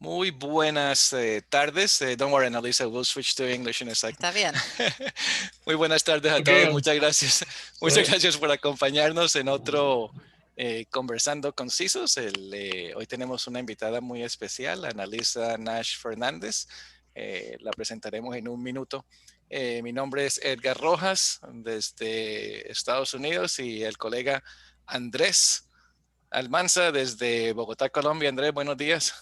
Muy buenas tardes. Don't worry, Annalisa, we'll switch to English in a second. Está bien. Muy buenas tardes a todos. Okay. Muchas gracias. Muchas gracias por acompañarnos en otro Conversando Concisos. Hoy tenemos una invitada muy especial, Annalisa Nash Fernandez. La presentaremos en un minuto. Mi nombre es Edgar Rojas, desde Estados Unidos, y el colega Andrés Almanza, desde Bogotá, Colombia. Andrés, buenos días.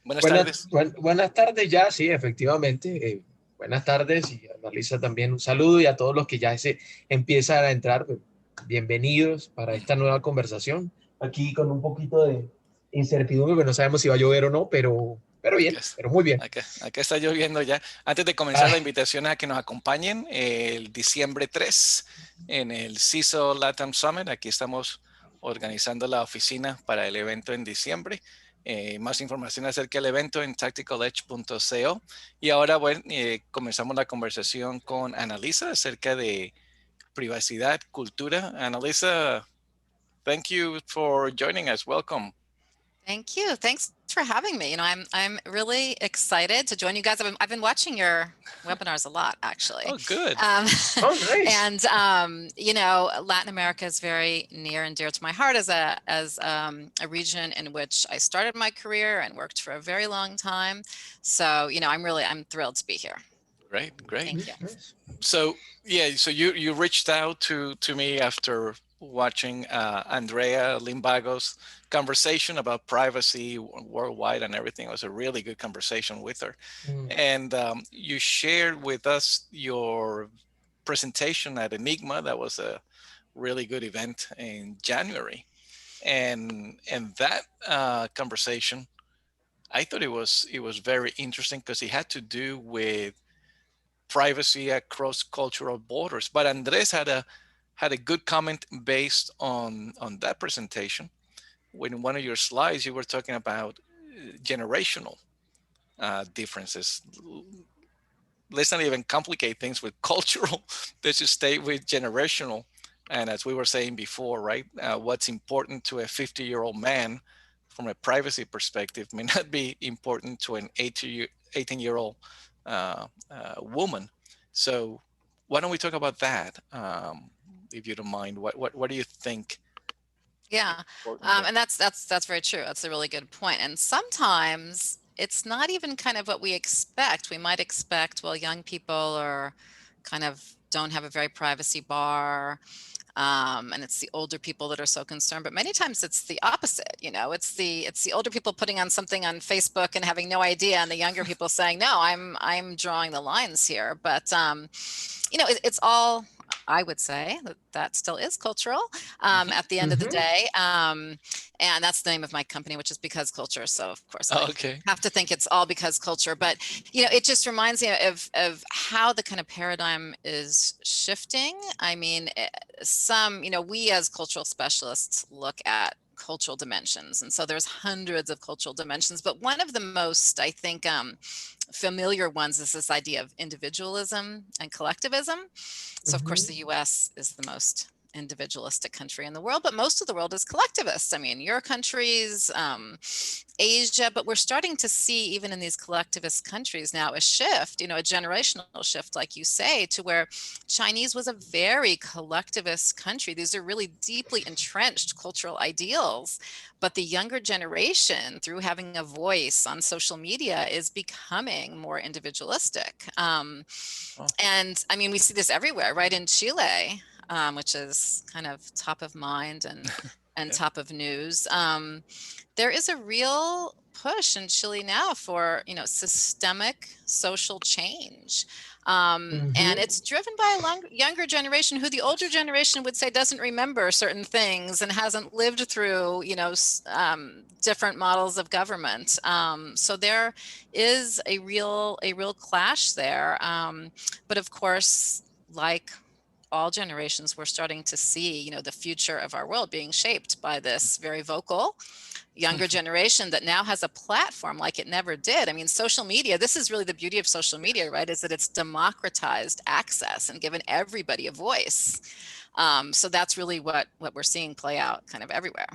Buenas tardes. Buenas tardes ya, sí, efectivamente. Buenas tardes y Annalisa también un saludo y a todos los que ya se empiezan a entrar, pues, bienvenidos para esta nueva conversación. Aquí con un poquito de incertidumbre, que no sabemos si va a llover o no, pero bien, pero muy bien. Acá está lloviendo ya. Antes de comenzar, la invitación a que nos acompañen el diciembre 3 en el CISO LATAM Summit. Aquí estamos organizando la oficina para el evento en diciembre. Más información acerca del evento en tacticaledge.co. Y ahora, bueno, comenzamos la conversación con Annalisa acerca de privacidad, cultura. Annalisa, thank you for joining us. Welcome. Thank you. Thanks for having me. I'm really excited to join you guys. I've been watching your webinars a lot, actually. Oh, good. Oh, nice. And Latin America is very near and dear to my heart as a region in which I started my career and worked for a very long time. So, I'm thrilled to be here. Great. Thank you. So you reached out to me after watching Andrea Limbago's conversation about privacy worldwide and everything. It was a really good conversation with her. And you shared with us your presentation at Enigma. That was a really good event in January. And that conversation, I thought it was very interesting because it had to do with privacy across cultural borders. But Andres had a good comment based on that presentation. When in one of your slides you were talking about generational differences. Let's not even complicate things with cultural. Let's just stay with generational. And as we were saying before, right, what's important to a 50-year-old man from a privacy perspective may not be important to an 18-year-old woman. So why don't we talk about that, if you don't mind? What do you think? Yeah, and that's very true. That's a really good point. And sometimes it's not even kind of what we expect. We might expect, well, young people are kind of don't have a very privacy bar. And it's the older people that are so concerned, but many times it's the opposite. It's the older people putting on something on Facebook and having no idea, and the younger people saying, no, I'm drawing the lines here. But it's all, I would say that still is cultural at the end of the day. And that's the name of my company, which is Because Culture. So of course I have to think it's all because culture, but it just reminds me of how the kind of paradigm is shifting. I mean, we as cultural specialists look at cultural dimensions. And so there's hundreds of cultural dimensions, but one of the most, I think, familiar ones is this idea of individualism and collectivism. So of course the US is the most individualistic country in the world, but most of the world is collectivist. I mean, your countries, Asia, but we're starting to see even in these collectivist countries now a shift, a generational shift, like you say, to where Chinese was a very collectivist country. These are really deeply entrenched cultural ideals, but the younger generation, through having a voice on social media, is becoming more individualistic. And I mean, we see this everywhere, right? In Chile, which is kind of top of mind and top of news. There is a real push in Chile now for, systemic social change. And it's driven by a younger generation who the older generation would say doesn't remember certain things and hasn't lived through, different models of government. So there is a real clash there. But of course, like all generations, we're starting to see, the future of our world being shaped by this very vocal younger generation that now has a platform like it never did. I mean, social media, this is really the beauty of social media, right? Is that it's democratized access and given everybody a voice. So that's really what we're seeing play out kind of everywhere.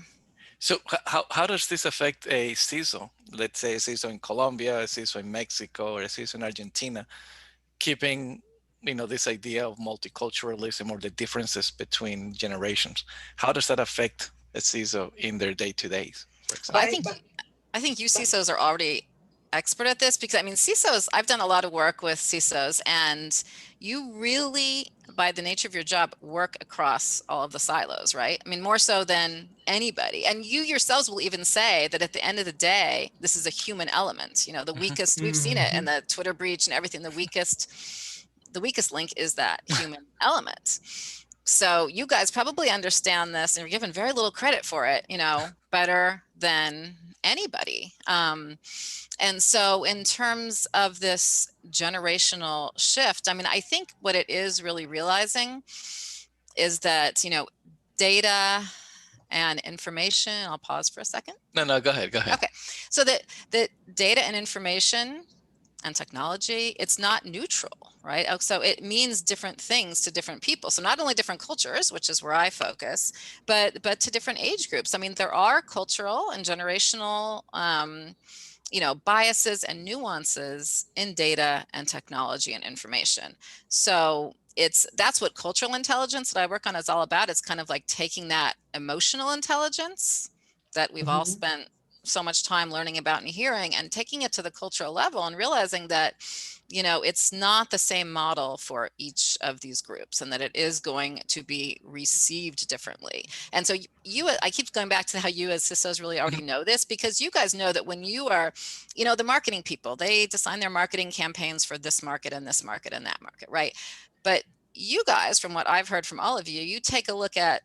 So how does this affect a CISO? Let's say a CISO in Colombia, a CISO in Mexico, or a CISO in Argentina, keeping this idea of multiculturalism or the differences between generations. How does that affect a CISO in their day-to-days, for Well, example? I think you CISOs are already expert at this, because I mean, CISOs, I've done a lot of work with CISOs, and you really, by the nature of your job, work across all of the silos, right? I mean, more so than anybody. And you yourselves will even say that at the end of the day, this is a human element. The weakest, we've seen it in the Twitter breach and everything, the weakest link is that human element. So you guys probably understand this, and you're given very little credit for it, better than anybody. And so in terms of this generational shift, I mean, I think what it is really realizing is that, data and information, I'll pause for a second. No, go ahead. Okay. So that data and information and technology, it's not neutral, right? So it means different things to different people. So not only different cultures, which is where I focus, but to different age groups. I mean, there are cultural and generational biases and nuances in data and technology and information. So that's what cultural intelligence that I work on is all about. It's kind of like taking that emotional intelligence that we've all spent so much time learning about and hearing, and taking it to the cultural level and realizing that, it's not the same model for each of these groups, and that it is going to be received differently. And so I keep going back to how you as CISOs really already know this, because you guys know that when you are, the marketing people, they design their marketing campaigns for this market and this market and that market, right? But you guys, from what I've heard from all of you, you take a look at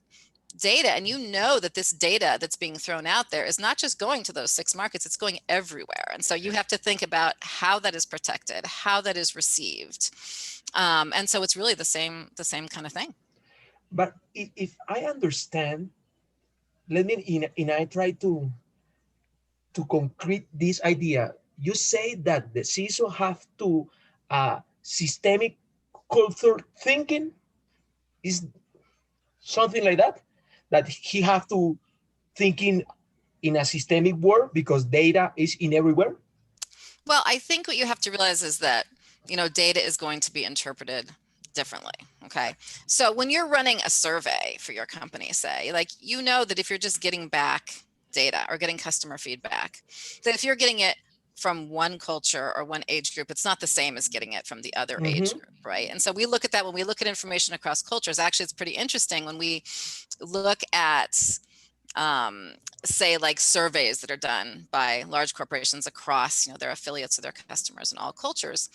data, and that this data that's being thrown out there is not just going to those 6 markets, it's going everywhere. And so you have to think about how that is protected, how that is received. And so it's really the same kind of thing. But if I understand, let me, I try to concrete this idea. You say that the CISO have to systemic culture thinking, is something like that he have to thinking in a systemic world because data is in everywhere. Well, I think what you have to realize is that, data is going to be interpreted differently. Okay. So when you're running a survey for your company, say, like, that if you're just getting back data or getting customer feedback, that if you're getting it from one culture or one age group, it's not the same as getting it from the other age group, right? And so we look at that when we look at information across cultures. Actually, it's pretty interesting when we look at say, like, surveys that are done by large corporations across, their affiliates or their customers in all cultures.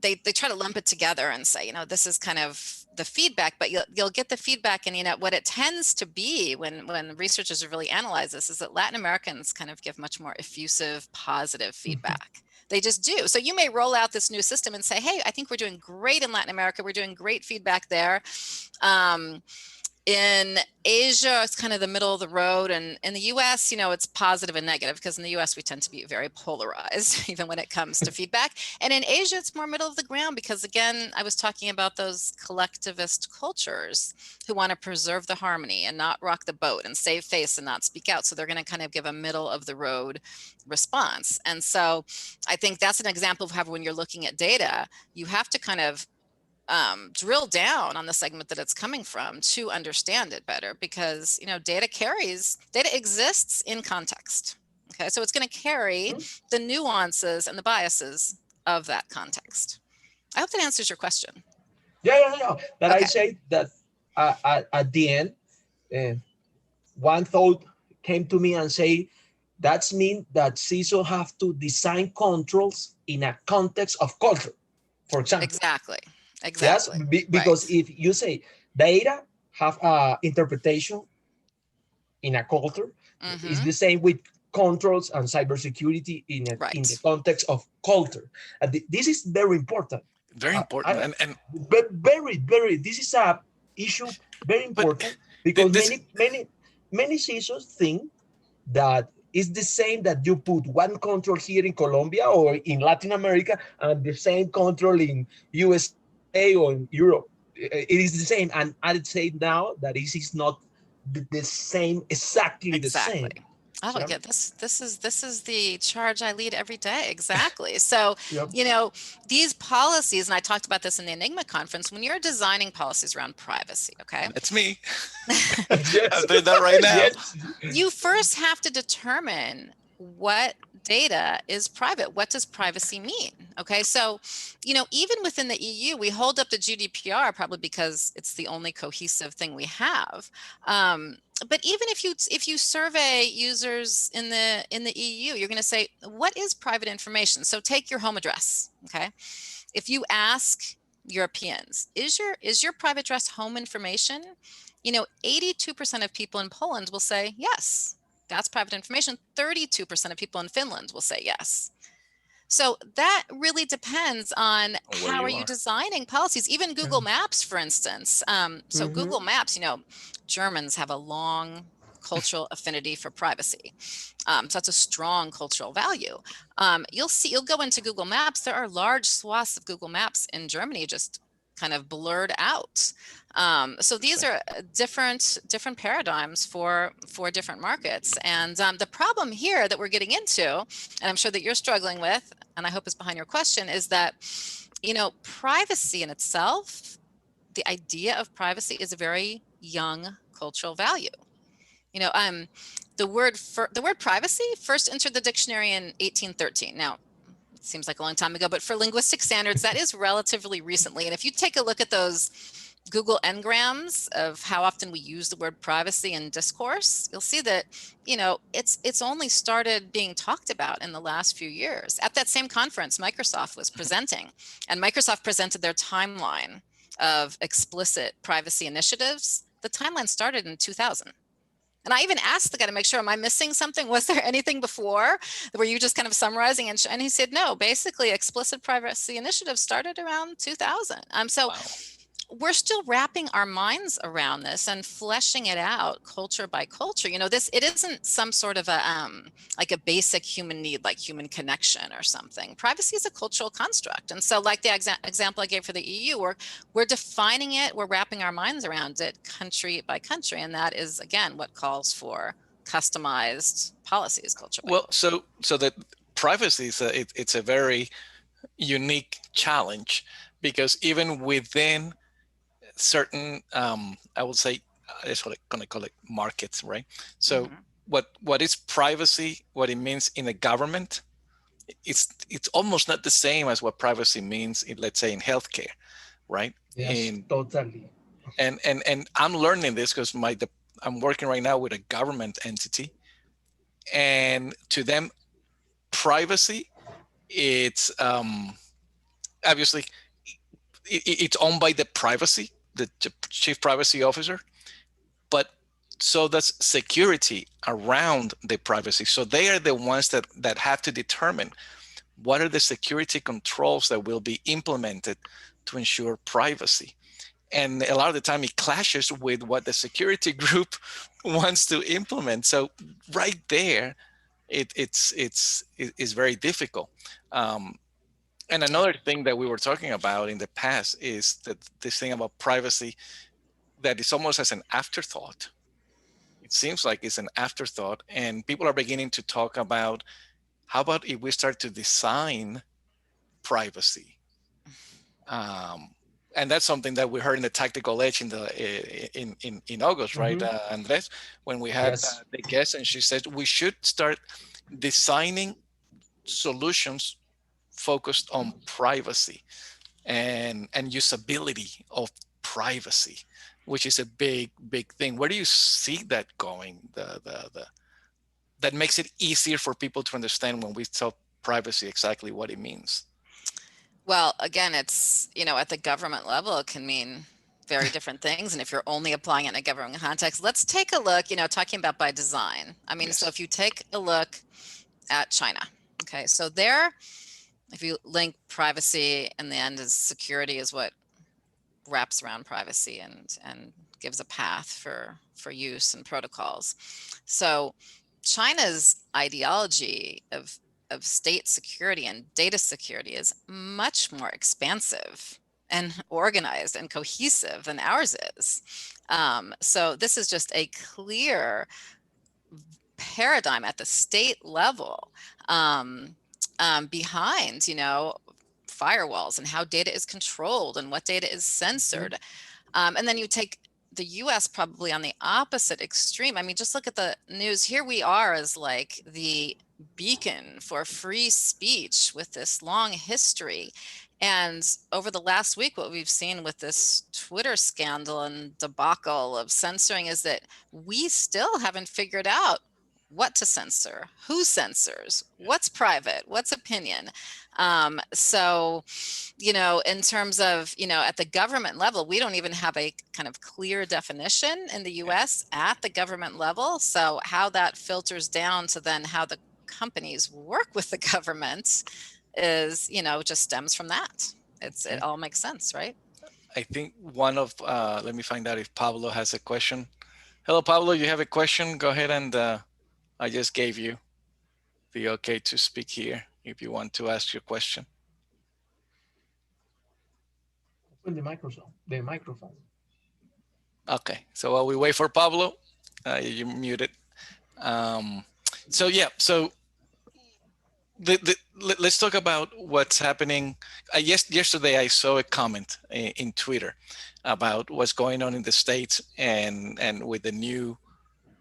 They try to lump it together and say, this is kind of the feedback, but you'll get the feedback, and what it tends to be when researchers really analyze this is that Latin Americans kind of give much more effusive, positive feedback. They just do. So you may roll out this new system and say, hey, I think we're doing great in Latin America. We're doing great feedback there. In Asia, it's kind of the middle of the road. And in the US, it's positive and negative, because in the US, we tend to be very polarized, even when it comes to feedback. And in Asia, it's more middle of the ground, because again, I was talking about those collectivist cultures who want to preserve the harmony and not rock the boat and save face and not speak out. So they're going to kind of give a middle of the road response. And so I think that's an example of how, when you're looking at data, you have to kind of drill down on the segment that it's coming from to understand it better, because data exists in context. Okay, so it's going to carry the nuances and the biases of that context. I hope that answers your question. Yeah. That okay. I say that at the end, one thought came to me and say, that's mean that CISO have to design controls in a context of culture, for example. Exactly. Yes, because if you say data have interpretation in a culture, it's the same with controls and cybersecurity in the context of culture. This is very important. Very important, and very. This is a issue very important, because many CISOs think that it's the same that you put one control here in Colombia or in Latin America and the same control in USA or in Europe. It is the same, and I'd say now that this is not the same, exactly the Exactly. same. Oh So, yeah, this is the charge I lead every day. Exactly. So, yep. you know, these policies, and I talked about this in the Enigma conference, when you're designing policies around privacy, okay? That's me. Yes, I'm doing that right now. yes. You first have to determine what data is private. What does privacy mean? Okay, so, even within the EU, we hold up the GDPR probably because it's the only cohesive thing we have. But even if you survey users in the EU, you're going to say, what is private information? So take your home address. Okay, if you ask Europeans, is your private address home information? 82% of people in Poland will say yes, that's private information. 32% of people in Finland will say yes. So that really depends on Where how are you you are. Yeah. designing policies. Even Google Maps, for instance. So Mm-hmm. Google Maps, Germans have a long cultural affinity for privacy. So that's a strong cultural value. You'll go into Google Maps. There are large swaths of Google Maps in Germany just kind of blurred out. So these Interesting. are different paradigms for different markets. And the problem here that we're getting into, and I'm sure that you're struggling with, and I hope is behind your question, is that privacy in itself, the idea of privacy is a very young cultural value. You know, the word privacy first entered the dictionary in 1813. Now, it seems like a long time ago, but for linguistic standards, that is relatively recently. And if you take a look at those Google engrams of how often we use the word privacy in discourse, you'll see that, it's only started being talked about in the last few years. At that same conference, Microsoft was presenting, and Microsoft presented their timeline of explicit privacy initiatives. The timeline started in 2000. And I even asked the guy to make sure, am I missing something? Was there anything before? Were you just kind of summarizing? And he said, no, basically explicit privacy initiatives started around 2000. So Wow. we're still wrapping our minds around this and fleshing it out culture by culture. It isn't some sort of a like a basic human need, like human connection or something. Privacy is a cultural construct. And so like the example I gave for the EU, we're defining it, we're wrapping our minds around it country by country. And that is, again, what calls for customized policies culture by Well, culture. so that privacy is it's a very unique challenge because even within certain, I would say, that's what I'm gonna call it, markets, right? So Mhm. what is privacy? What it means in a government? It's almost not the same as what privacy means in, let's say, in healthcare, right? Yes, In totally. and I'm learning this because I'm working right now with a government entity, and to them, privacy, it's obviously it's owned by the privacy, the chief privacy officer, but so does security around the privacy. So they are the ones that have to determine what are the security controls that will be implemented to ensure privacy. And a lot of the time it clashes with what the security group wants to implement. So right there, it's very difficult. Um, and another thing that we were talking about in the past is that this thing about privacy that is almost as an afterthought. It seems like it's an afterthought, and people are beginning to talk about how about if we start to design privacy. Um, and that's something that we heard in the tactical edge in August, right, Mm-hmm. Andres, when we had Yes. the guest, and she said we should start designing solutions focused on privacy and usability of privacy, which is a big thing. Where do you see that going? The that makes it easier for people to understand when we talk privacy exactly what it means. Well, again, it's, at the government level, it can mean very different things. And if you're only applying it in a government context, let's take a look, talking about by design. I mean, so Yes. if you take a look at China, okay, so there, if you link privacy in the end is security is what wraps around privacy and gives a path for use and protocols. So China's ideology of state security and data security is much more expansive and organized and cohesive than ours is. So this is just a clear paradigm at the state level behind, firewalls and how data is controlled and what data is censored. And then you take the US probably on the opposite extreme. I mean, just look at the news. Here we are as like the beacon for free speech with this long history. And over the last week, what we've seen with this Twitter scandal and debacle of censoring is that we still haven't figured out what to censor, who censors, what's private, what's opinion. So, in terms of, at the government level, we don't even have a kind of clear definition in the US at the government level. So how that filters down to then how the companies work with the government is, just stems from that. It all makes sense, right? I think one of, let me find out if Pablo has a question. Hello, Pablo, you have a question? Go ahead and I just gave you the okay to speak here if you want to ask your question. Open the microphone. Okay, so while we wait for Pablo, you're muted. So yeah, so let's talk about what's happening. Yesterday I saw a comment in Twitter about what's going on in the States and with the new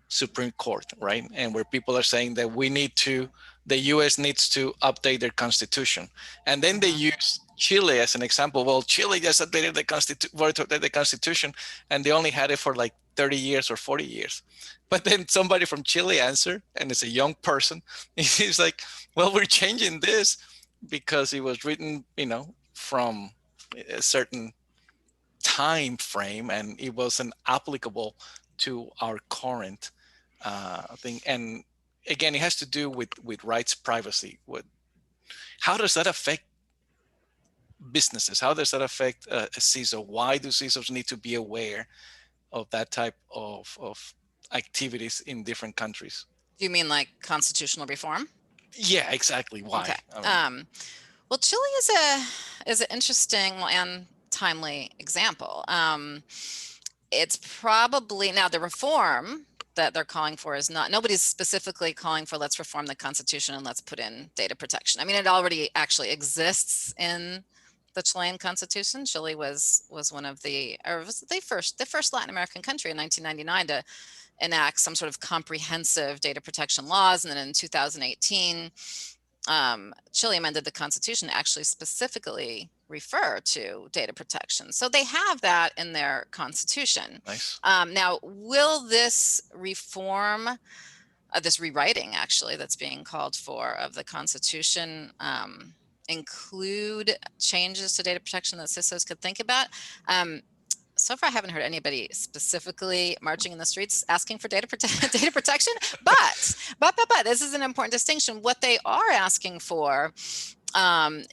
Supreme Court, right? And where people are saying that the US needs to update their constitution. And then they use Chile as an example. Well, Chile just updated the constitution and they only had it for like 30 years or 40 years. But then somebody from Chile answered, and it's a young person. He's like, well, we're changing this because it was written, from a certain time frame and it wasn't applicable to our current thing. And again, it has to do with rights, privacy. How does that affect businesses? How does that affect a CISO? Why do CISOs need to be aware of that type of activities in different countries? Do you mean like constitutional reform? Yeah, exactly. Why? Okay. Well, Chile is an interesting and timely example. It's probably now the reform that they're calling for is not, nobody's specifically calling for let's reform the Constitution and let's put in data protection. I mean, it already actually exists in the Chilean Constitution. Chile was one of the, or was the first Latin American country in 1999 to enact some sort of comprehensive data protection laws. And then in 2018, Chile amended the Constitution to actually specifically refer to data protection. So they have that in their Constitution. Nice. Now, will this reform, this rewriting actually that's being called for of the Constitution include changes to data protection that CISOs could think about? So far, I haven't heard anybody specifically marching in the streets asking for data protection, but this is an important distinction. What they are asking for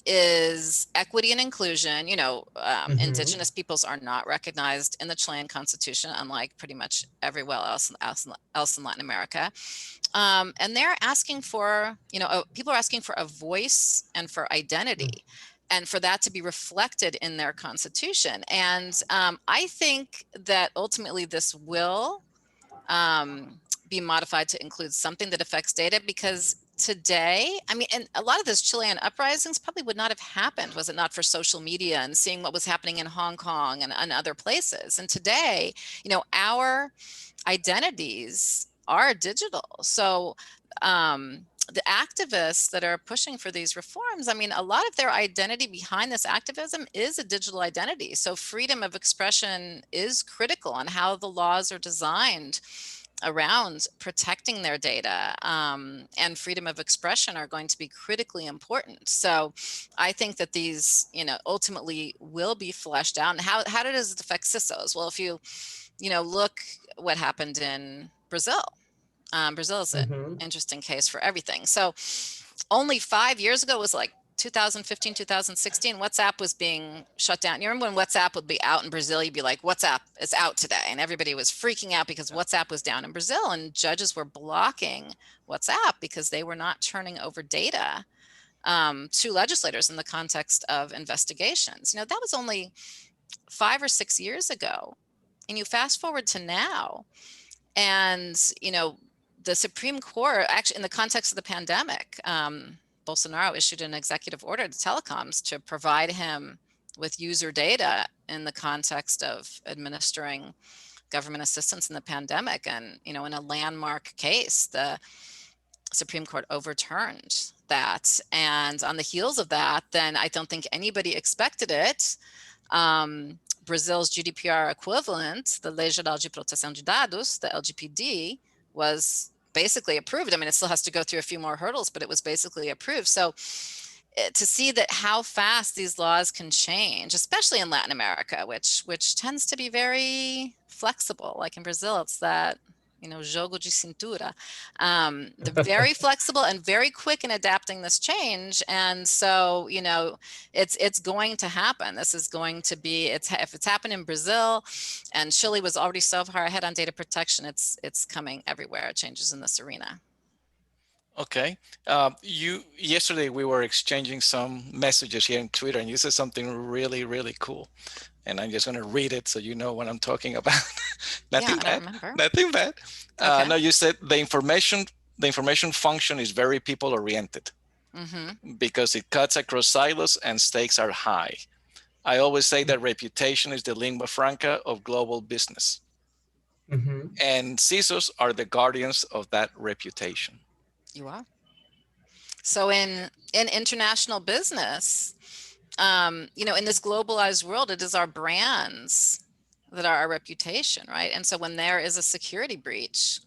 is equity and inclusion. Indigenous peoples are not recognized in the Chilean Constitution, unlike pretty much everywhere else in Latin America. And they're asking for, people are asking for a voice and for identity. And for that to be reflected in their constitution. And I think that ultimately this will be modified to include something that affects data, because today, I mean, and a lot of those Chilean uprisings probably would not have happened was it not for social media and seeing what was happening in Hong Kong and other places. And today, our identities are digital. So the activists that are pushing for these reforms, I mean, a lot of their identity behind this activism is a digital identity. So freedom of expression is critical on how the laws are designed around protecting their data, and freedom of expression are going to be critically important. So I think that these, ultimately will be fleshed out. And how does it affect CISOs? Well, if you, look what happened in Brazil. Brazil is an interesting case for everything. So only 5 years ago, was like 2015, 2016, WhatsApp was being shut down. You remember when WhatsApp would be out in Brazil, you'd be like, WhatsApp is out today. And everybody was freaking out because WhatsApp was down in Brazil, and judges were blocking WhatsApp because they were not turning over data to legislators in the context of investigations. You know, that was only 5 or 6 years ago. And you fast forward to now, and, you know, the Supreme Court, actually, in the context of the pandemic, Bolsonaro issued an executive order to telecoms to provide him with user data in the context of administering government assistance in the pandemic. And, you know, in a landmark case, the Supreme Court overturned that. And on the heels of that, then I don't think anybody expected it. Brazil's GDPR equivalent, the Lei Geral de Proteção de Dados, the LGPD, was basically approved. I mean, it still has to go through a few more hurdles, but it was basically approved. So to see that how fast these laws can change, especially in Latin America, which tends to be very flexible. Like in Brazil, it's that, you know, jogo de cintura. They're very flexible and very quick in adapting this change. And so, you know, it's going to happen. This is going to be, if it's happened in Brazil, and Chile was already so far ahead on data protection, it's coming everywhere, changes in this arena. Okay. Yesterday we were exchanging some messages here on Twitter, and you said something really, really cool. And I'm just going to read it so you know what I'm talking about. Nothing Yeah, I bad. don't remember. Nothing bad. Okay. No, you said the information function is very people oriented because it cuts across silos and stakes are high. I always say that reputation is the lingua franca of global business. And CISOs are the guardians of that reputation. You are. So in international business, you know, in this globalized world, it is our brands that are our reputation, right? And so when there is a security breach,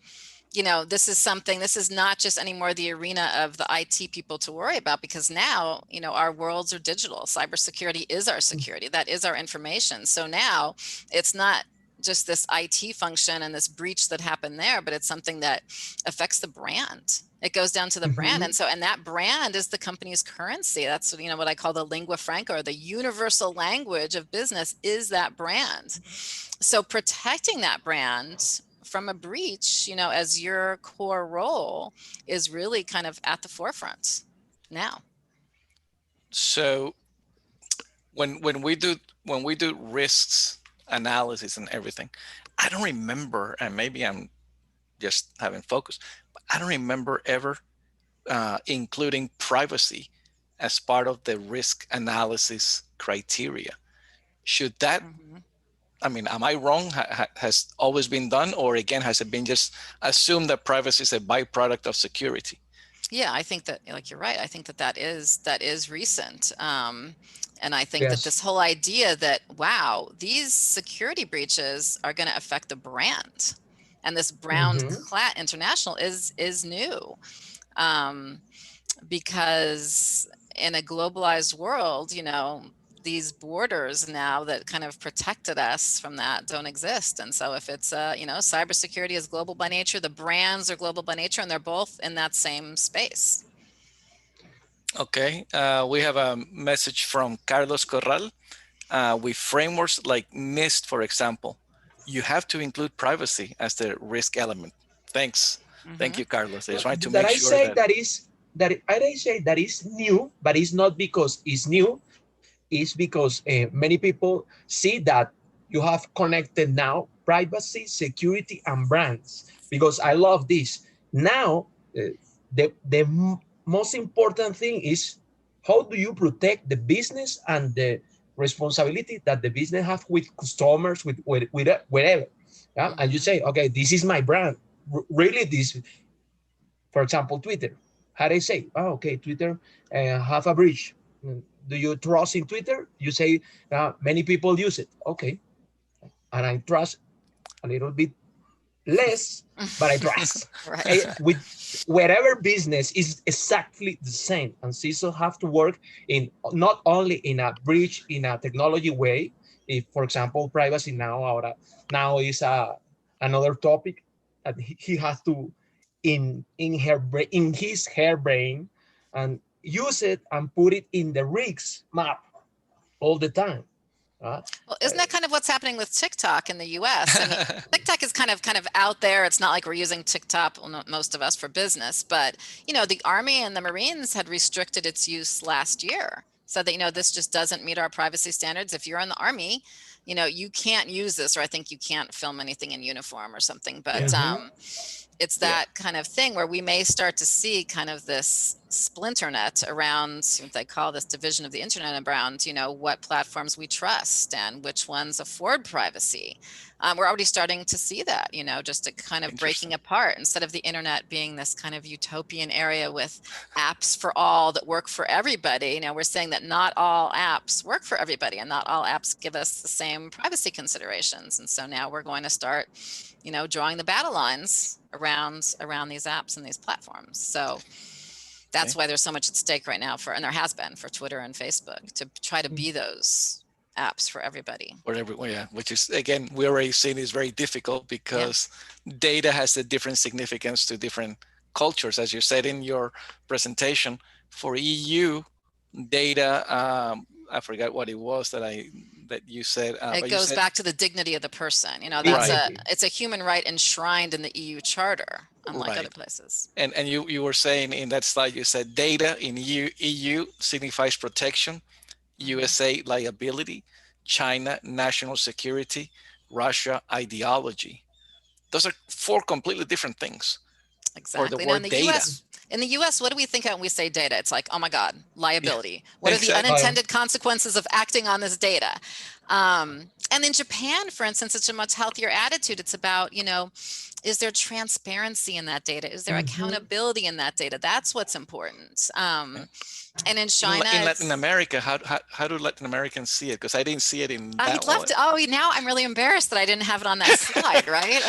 you know, this is not just anymore the arena of the IT people to worry about, because now, you know, our worlds are digital. Cybersecurity is our security. That is our information. So now it's not just this IT function and this breach that happened there, but it's something that affects the brand. It goes down to the brand. And so, and that brand is the company's currency. That's, you know, what I call the lingua franca, or the universal language of business is that brand. So protecting that brand from a breach, you know, as your core role is really kind of at the forefront now. So when we do risks analysis and everything, I don't remember, and maybe I'm just having focus, but I don't remember ever including privacy as part of the risk analysis criteria. Should that, I mean, am I wrong? Has always been done, or again, has it been just assumed that privacy is a byproduct of security? Yeah, I think that, like, you're right. I think that is recent. And I think that this whole idea that, wow, these security breaches are going to affect the brand, and this brand international is new. Because in a globalized world, you know, these borders now that kind of protected us from that don't exist. And so if it's, you know, cybersecurity is global by nature, the brands are global by nature, and they're both in that same space. Okay, we have a message from Carlos Corral. With frameworks like NIST, for example, you have to include privacy as the risk element. Thanks. Thank you, Carlos. I just wanted to make sure I say that is new, but it's not because it's new. It's because many people see that you have connected now privacy, security, and brands. Because I love this. Now, the most important thing is, how do you protect the business and the responsibility that the business have with customers, with wherever. Yeah? And you say, okay, this is my brand. Really, this, for example, Twitter. How do I say, oh, okay, Twitter have a breach. Do you trust in Twitter? You say many people use it. Okay. And I trust a little bit less, but I trust. Right. With wherever business is exactly the same. And CISO have to work in not only in a breach in a technology way. If, for example, privacy now is another topic that he has to in his hair brain and use it and put it in the risks map all the time. Well, isn't that kind of what's happening with TikTok in the US? I mean, TikTok is kind of out there. It's not like we're using TikTok, well, not most of us, for business, but the Army and the Marines had restricted its use last year. So that, this just doesn't meet our privacy standards. If you're in the Army, you can't use this, or I think you can't film anything in uniform or something. But it's that kind of thing where we may start to see kind of this splinter net around what they call this division of the internet around, what platforms we trust and which ones afford privacy. We're already starting to see that, just a kind of breaking apart, instead of the internet being this kind of utopian area with apps for all that work for everybody. We're saying that not all apps work for everybody, and not all apps give us the same privacy considerations. And so now we're going to start drawing the battle lines around these apps and these platforms. So that's why there's so much at stake right now and there has been for Twitter and Facebook, to try to be those apps for everybody. For everyone, which is, again, we already seen is very difficult because data has a different significance to different cultures. As you said in your presentation, for EU data, I forgot what it was that you said. It goes back to the dignity of the person. That's it's a human right enshrined in the EU Charter, unlike other places. And you were saying in that slide, you said data in EU signifies protection, USA liability, China national security, Russia ideology. Those are 4 completely different things. Exactly. For the word data. In the US, what do we think of when we say data? It's like, oh my God, liability. What are the unintended consequences of acting on this data? And in Japan, for instance, it's a much healthier attitude. It's about, is there transparency in that data? Is there accountability in that data? That's what's important. And in China, in Latin America, how do Latin Americans see it? Because I didn't see it in that one. Now I'm really embarrassed that I didn't have it on that slide, right?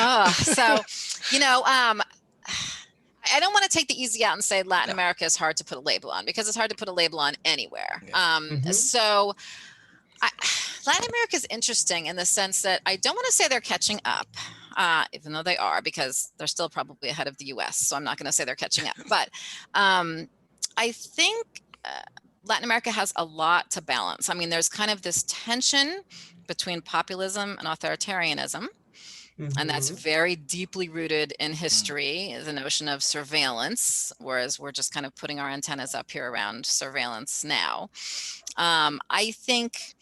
I don't want to take the easy out and say Latin America is hard to put a label on, because it's hard to put a label on anywhere. So Latin America is interesting in the sense that I don't want to say they're catching up, even though they are, because they're still probably ahead of the US. So I'm not going to say they're catching up. But I think Latin America has a lot to balance. I mean, there's kind of this tension between populism and authoritarianism. And that's very deeply rooted in history, the notion of surveillance, whereas we're just kind of putting our antennas up here around surveillance now. I think,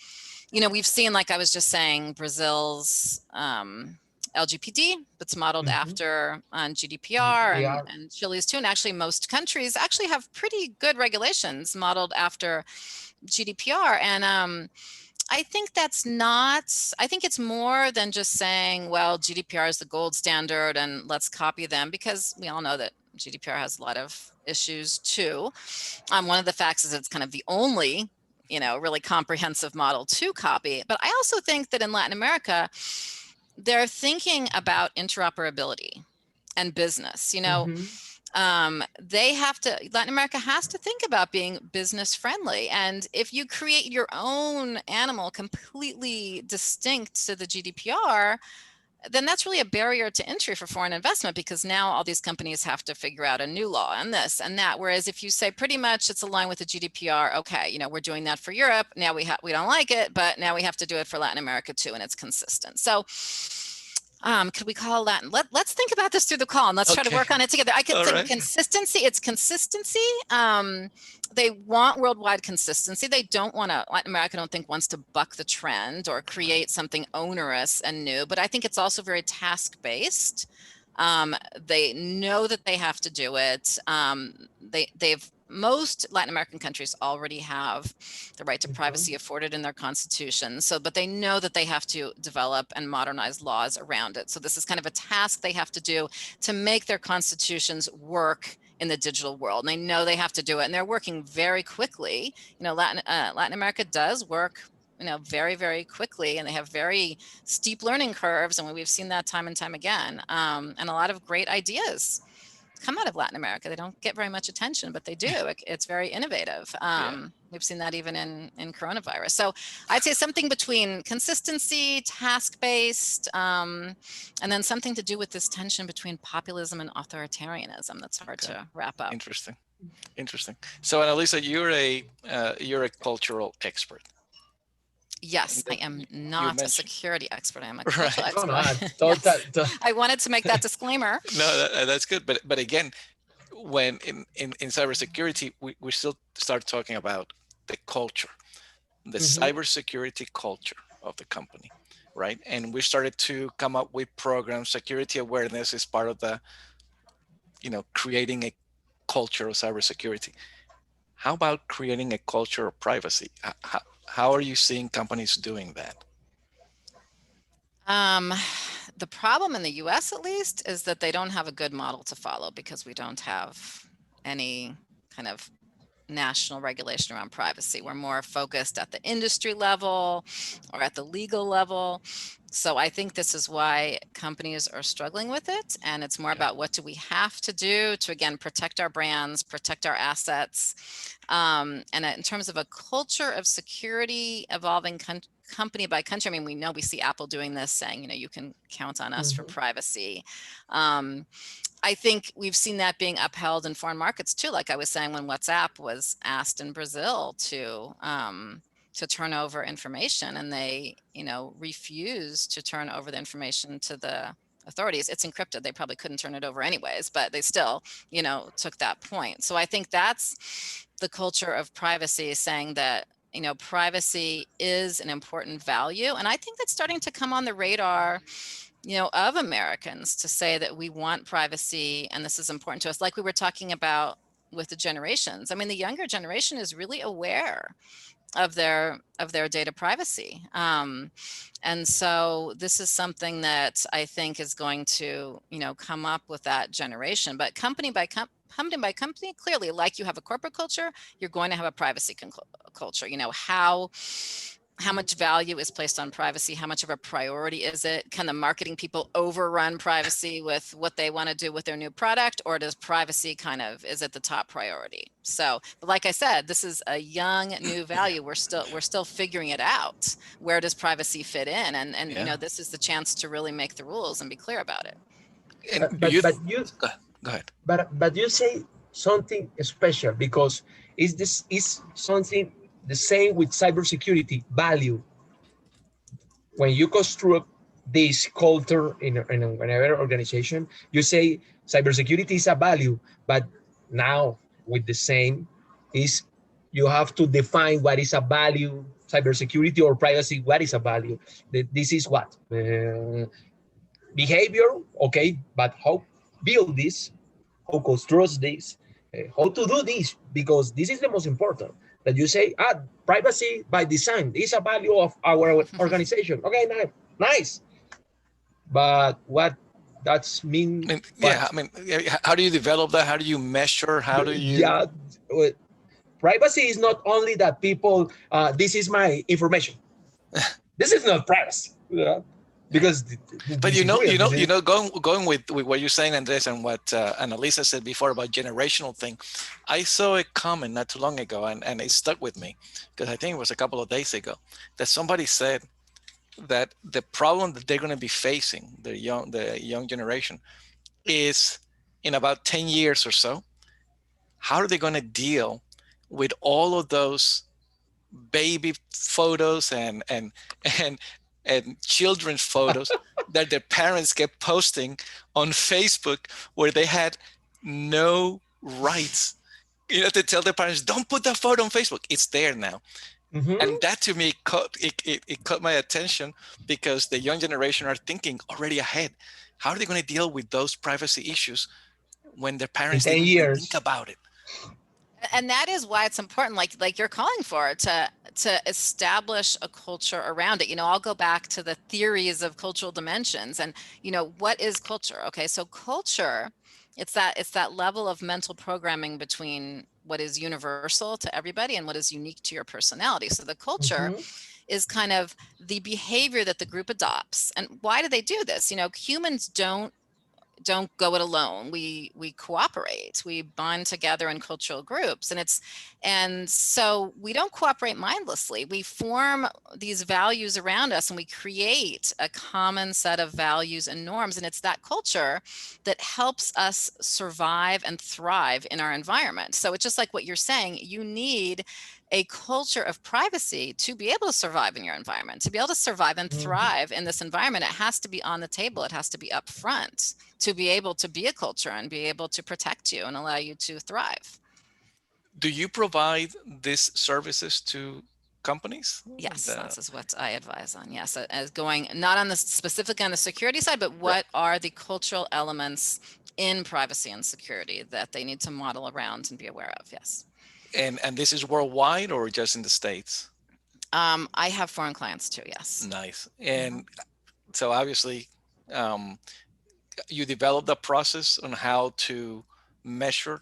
we've seen, like I was just saying, Brazil's LGPD, that's modeled after GDPR, and Chile's too. And actually most countries actually have pretty good regulations modeled after GDPR. And I think I think it's more than just saying, well, GDPR is the gold standard and let's copy them, because we all know that GDPR has a lot of issues too. One of the facts is it's kind of the only, really comprehensive model to copy. But I also think that in Latin America, they're thinking about interoperability and business. Latin America has to think about being business friendly. And if you create your own animal completely distinct to the GDPR, then that's really a barrier to entry for foreign investment, because now all these companies have to figure out a new law on this and that. Whereas if you say pretty much it's aligned with the GDPR, okay, we're doing that for Europe. Now we don't like it, but now we have to do it for Latin America too, and it's consistent. So could we call Latin? Let's think about this through the call, and let's try to work on it together. I could think consistency. It's consistency. They want worldwide consistency. They don't want to, Latin America, I don't think, wants to buck the trend or create something onerous and new, but I think it's also very task-based. They know that they have to do it. Most Latin American countries already have the right to privacy afforded in their constitution. But they know that they have to develop and modernize laws around it. So this is kind of a task they have to do to make their constitutions work in the digital world. And they know they have to do it, and they're working very quickly. Latin America does work, very, very quickly, and they have very steep learning curves. And we've seen that time and time again. And a lot of great ideas come out of Latin America. They don't get very much attention, but they do. It's very innovative. We've seen that even in coronavirus. So I'd say something between consistency, task-based, and then something to do with this tension between populism and authoritarianism that's hard to wrap up. Interesting. So Annalisa, you're a cultural expert. Yes, And I then am you not a mentioned, security expert. I'm a cultural right? No, no, expert. total, Yes, I wanted to make that disclaimer. No, that's good. But again, when in cybersecurity, we still start talking about the culture, the mhm. cybersecurity culture of the company, right? And we started to come up with programs. Security awareness is part of the, creating a culture of cybersecurity. How about creating a culture of privacy? How are you seeing companies doing that? Um, the problem in the US, at least, is that they don't have a good model to follow because we don't have any kind of national regulation around privacy. We're more focused at the industry level or at the legal level. So I think this is why companies are struggling with it. And it's more Yeah, about what do we have to do to, again, protect our brands, protect our assets. And in terms of a culture of security evolving company by country, I mean, we know we see Apple doing this, saying, you can count on us for Mhm. privacy. I think we've seen that being upheld in foreign markets too. Like I was saying, when WhatsApp was asked in Brazil to turn over information, and they, refused to turn over the information to the authorities. It's encrypted. They probably couldn't turn it over anyways, but they still, took that point. So I think that's the culture of privacy, saying that, privacy is an important value. And I think that's starting to come on the radar, of Americans, to say that we want privacy and this is important to us. Like we were talking about with the generations. I mean, the younger generation is really aware of their data privacy. And so this is something that I think is going to, come up with that generation. But company by company, clearly, like you have a corporate culture, you're going to have a privacy culture. How much value is placed on privacy? How much of a priority is it? Can the marketing people overrun privacy with what they want to do with their new product, or does privacy is it the top priority? So, but like I said, this is a young new value. We're still figuring it out. Where does privacy fit in? And yeah. this is the chance to really make the rules and be clear about it. And do But you? but you Go ahead. but you say something special because is something the same with cybersecurity value. When you construct this culture in another organization, you say cybersecurity is a value, but now with the same is you have to define what is a value, cybersecurity or privacy, what is a value. This is what behavior, okay, but how build this, how construct this, how to do this, because this is the most important. That you say, privacy by design is a value of our organization. Okay, nice, but what that's I mean? mean, yeah. What? I mean, how do you develop that? How do you measure? How do you? Yeah, privacy is not only that people. This is my information. This is not privacy. Yeah. Yeah. Because But this is real. This is going with what you're saying, Andres, and what Annalisa said before about generational thing. I saw a comment not too long ago, and it stuck with me because I think it was a couple of days ago that somebody said that the problem that they're going to be facing, the young generation, is in about 10 years or so. How are they going to deal with all of those baby photos and and children's photos that their parents kept posting on Facebook, where they had no rights, to tell their parents, don't put that photo on Facebook. It's there now. Mhm. And that to me caught my attention, because the young generation are thinking already ahead. How are they going to deal with those privacy issues when their In parents 10 didn't even think years. about it? And that is why it's important, like you're calling for, to establish a culture around it. I'll go back to the theories of cultural dimensions. And what is culture? Okay, so culture, it's that level of mental programming between what is universal to everybody and what is unique to your personality. So the culture Mhm. is kind of the behavior that the group adopts. And why do they do this? Humans don't go it alone. We cooperate. We bond together in cultural groups, and so we don't cooperate mindlessly. We form these values around us, and we create a common set of values and norms, and it's that culture that helps us survive and thrive in our environment. So it's just like what you're saying. You need a culture of privacy to be able to survive in your environment, to be able to survive and thrive in this environment. It has to be on the table. It has to be upfront to be able to be a culture and be able to protect you and allow you to thrive. Do you provide these services to companies? Yes, that's what I advise on. Yes, as going not on the specifically on the security side, but what are the cultural elements in privacy and security that they need to model around and be aware of? Yes. And this is worldwide or just in the States? I have foreign clients too. Yes. Nice. And so obviously, you developed a process on how to measure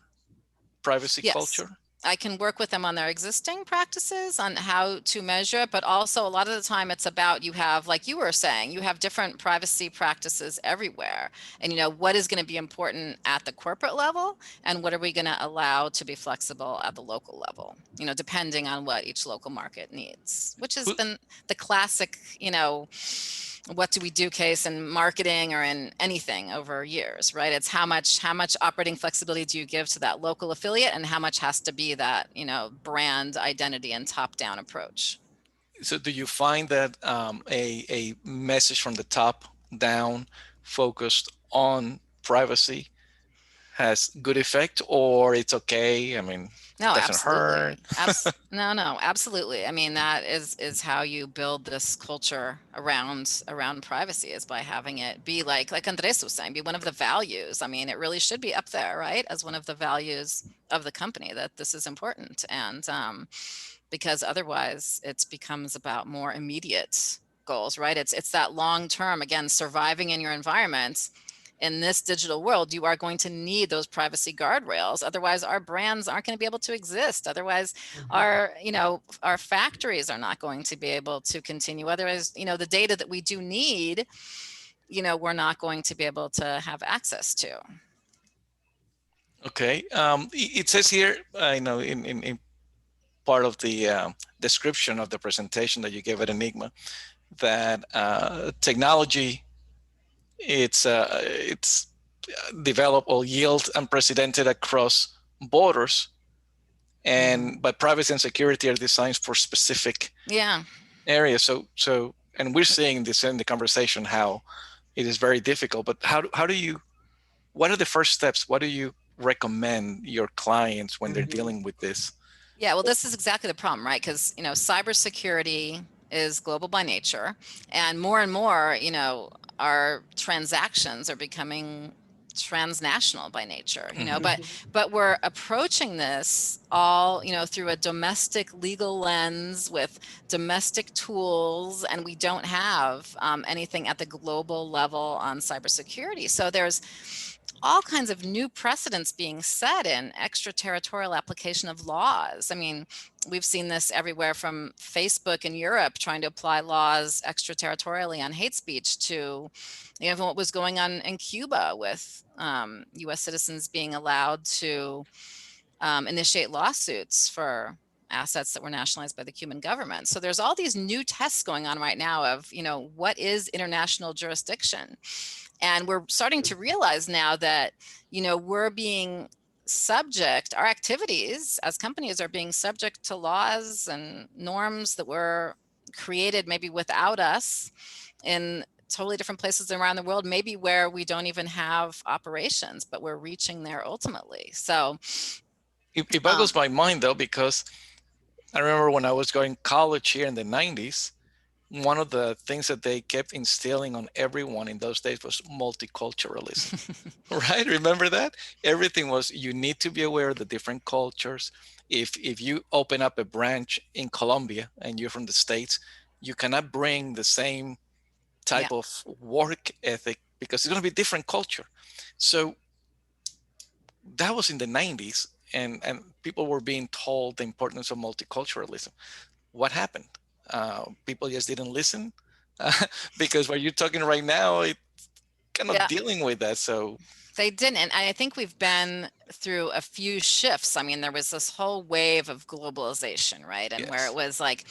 privacy Yes. culture. I can work with them on their existing practices on how to measure it, but also a lot of the time it's about, you have, like you were saying, you have different privacy practices everywhere. And what is going to be important at the corporate level and what are we going to allow to be flexible at the local level, depending on what each local market needs, which has been the classic, what do we do case in marketing or in anything over years, right? It's how much operating flexibility do you give to that local affiliate and how much has to be that, brand identity and top-down approach. So do you find that a message from the top down focused on privacy has good effect, or it's okay? I mean, no, doesn't hurt. No, absolutely. I mean, that is how you build this culture around privacy, is by having it be like Andres was saying, be one of the values. I mean, it really should be up there, right, as one of the values of the company, that this is important. And because otherwise it becomes about more immediate goals, right? It's that long term, again, surviving in your environment. In this digital world, you are going to need those privacy guardrails. Otherwise, our brands aren't going to be able to exist. Otherwise, our factories are not going to be able to continue. Otherwise, the data that we do need, we're not going to be able to have access to. Okay. It says here, I know in part of the description of the presentation that you gave at Enigma, that technology, it's developed or yield unprecedented across borders, and but privacy and security are designed for specific areas. So and we're seeing this in the conversation, how it is very difficult. But how do you, what are the first steps? What do you recommend your clients when they're dealing with this? Yeah, well, this is exactly the problem, right? Because, cybersecurity is global by nature, and more, our transactions are becoming transnational by nature, but we're approaching this all, through a domestic legal lens with domestic tools, and we don't have anything at the global level on cybersecurity. So there's all kinds of new precedents being set in extraterritorial application of laws. I mean, we've seen this everywhere from Facebook in Europe trying to apply laws extraterritorially on hate speech to even what was going on in Cuba with US citizens being allowed to initiate lawsuits for assets that were nationalized by the Cuban government. So there's all these new tests going on right now of, what is international jurisdiction? And we're starting to realize now that, we're being subject, our activities as companies are being subject to laws and norms that were created maybe without us in totally different places around the world, maybe where we don't even have operations, but we're reaching there ultimately. So it boggles my mind, though, because I remember when I was going to college here in the 90s, one of the things that they kept instilling on everyone in those days was multiculturalism, right? Remember that? Everything was, you need to be aware of the different cultures. If you open up a branch in Colombia and you're from the States, you cannot bring the same type of work ethic because it's going to be different culture. So that was in the 90s, and people were being told the importance of multiculturalism. What happened? People just didn't listen because what you're talking right now, it's kind of dealing with that. So they didn't. And I think we've been through a few shifts. I mean, there was this whole wave of globalization, right? And where it was like,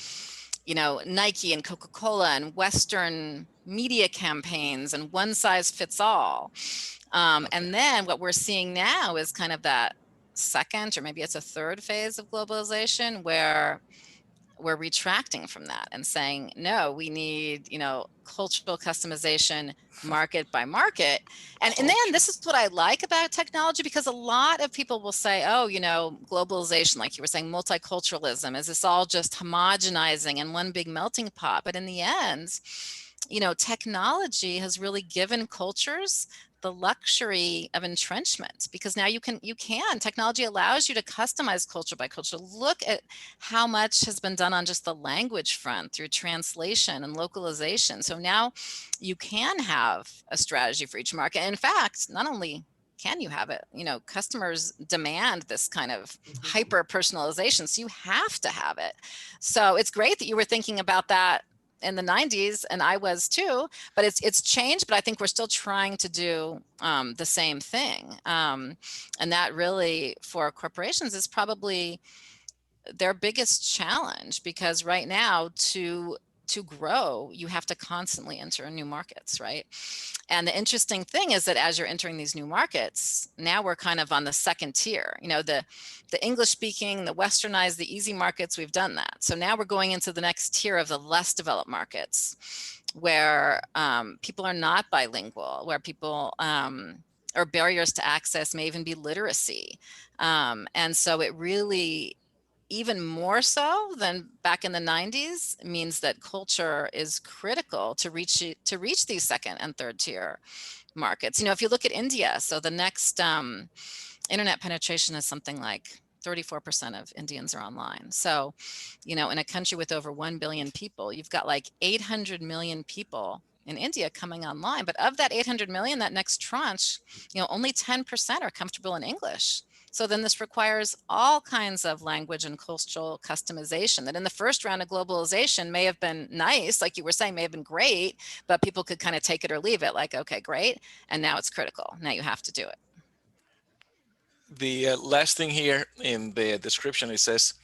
Nike and Coca-Cola and Western media campaigns and one size fits all. And then what we're seeing now is kind of that second or maybe it's a third phase of globalization where we're retracting from that and saying, no, we need, cultural customization market by market. And in the end, Culture. this is what I like about technology, because a lot of people will say, oh, globalization, like you were saying, multiculturalism, is this all just homogenizing in one big melting pot? But in the end, technology has really given cultures the luxury of entrenchment, because now technology allows you to customize culture by culture. Look at how much has been done on just the language front through translation and localization. So now you can have a strategy for each market. In fact, not only can you have it, customers demand this kind of hyper personalization, so you have to have it. So it's great that you were thinking about that in the 90s, and I was too, but it's changed, but I think we're still trying to do the same thing. And that really, for corporations, is probably their biggest challenge, because right now to grow, you have to constantly enter new markets, right? And the interesting thing is that as you're entering these new markets, now we're kind of on the second tier. The English speaking, the westernized, the easy markets, we've done that. So now we're going into the next tier of the less developed markets, where people are not bilingual, where people or barriers to access may even be literacy. And so it really, even more so than back in the 90s, means that culture is critical to reach these second and third tier markets. If you look at India, so the next internet penetration is something like 34% of Indians are online. So, in a country with over 1 billion people, you've got like 800 million people in India coming online. But of that 800 million, that next tranche, only 10% are comfortable in English. So then this requires all kinds of language and cultural customization that in the first round of globalization may have been nice, like you were saying, may have been great, but people could kind of take it or leave it, like, okay, great. And now it's critical. Now you have to do it. The last thing here in the description, it says,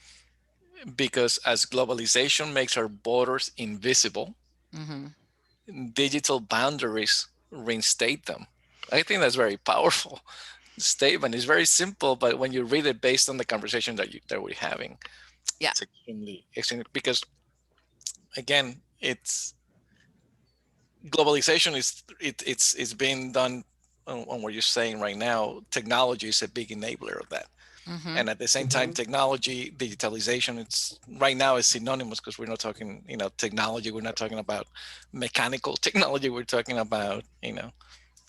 because as globalization makes our borders invisible, digital boundaries reinstate them. I think that's very powerful statement. It's very simple, but when you read it based on the conversation that we're having, yeah, it's extremely, because again, it's globalization it's being done on what you're saying right now. Technology is a big enabler of that. And at the same time, technology, digitalization, it's right now is synonymous, because we're not talking, technology. We're not talking about mechanical technology. We're talking about,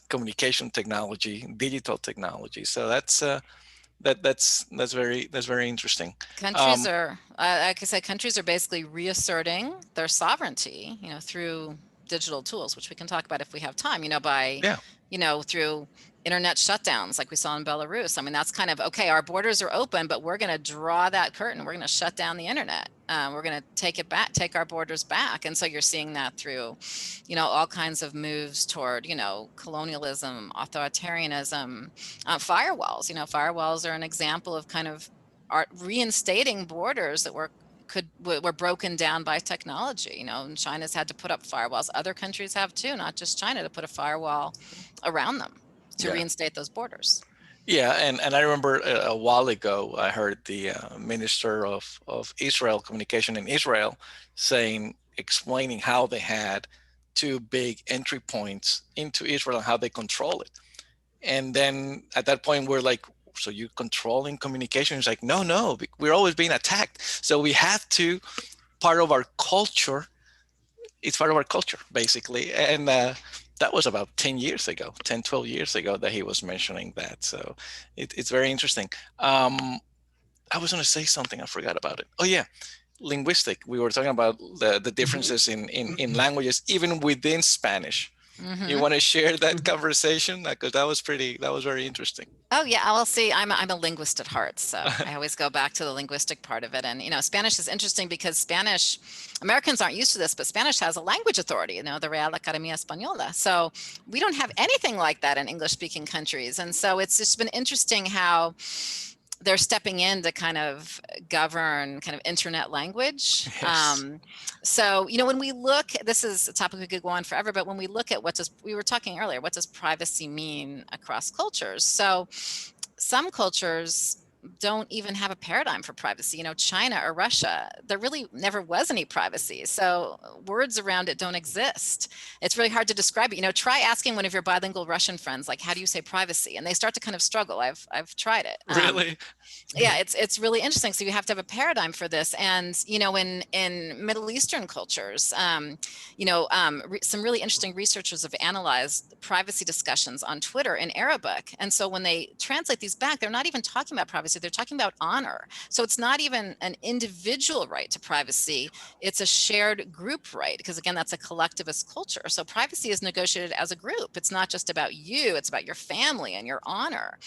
communication technology, digital technology. So that's very interesting. Countries are, like I said, countries are basically reasserting their sovereignty, through digital tools, which we can talk about if we have time, by, Yeah. through internet shutdowns like we saw in Belarus. I mean, that's kind of, okay, our borders are open, but we're going to draw that curtain. We're going to shut down the internet. We're going to take our borders back. And so you're seeing that through, all kinds of moves toward, colonialism, authoritarianism, firewalls. Firewalls are an example of kind of reinstating borders that were broken down by technology. And China's had to put up firewalls. Other countries have too, not just China, to put a firewall around them to reinstate those borders. Yeah, and I remember a while ago, I heard the minister of Israel, communication in Israel, explaining how they had two big entry points into Israel and how they control it. And then at that point, we're like, so you're controlling communication? It's like, no, we're always being attacked. So we have to, part of our culture, it's part of our culture, basically. And that was about 10 years ago, 10, 12 years ago that he was mentioning that. So it's very interesting. I was going to say something, I forgot about it. Oh, yeah. Linguistic. We were talking about the differences in languages, even within Spanish. You want to share that conversation? Because that was very interesting. Oh yeah, well, see, I'm a linguist at heart, so I always go back to the linguistic part of it. And Spanish is interesting because Americans aren't used to this, but Spanish has a language authority, the Real Academia Española. So we don't have anything like that in English-speaking countries, and so it's just been interesting how they're stepping in to kind of govern kind of internet language. Yes. So, when we look, this is a topic we could go on forever, but when we look at we were talking earlier, what does privacy mean across cultures? So some cultures don't even have a paradigm for privacy. You know, China or Russia, there really never was any privacy. So words around it don't exist. It's really hard to describe it. You know, try asking one of your bilingual Russian friends, like, how do you say privacy? And they start to kind of struggle. I've tried it. Really? Yeah, it's really interesting. So you have to have a paradigm for this. And, you know, in Middle Eastern cultures, some really interesting researchers have analyzed privacy discussions on Twitter in Arabic. And so when they translate these back, they're not even talking about privacy, they're talking about honor. So it's not even an individual right to privacy, it's a shared group right, because again, that's a collectivist culture. So privacy is negotiated as a group. It's not just about you, it's about your family and your honor.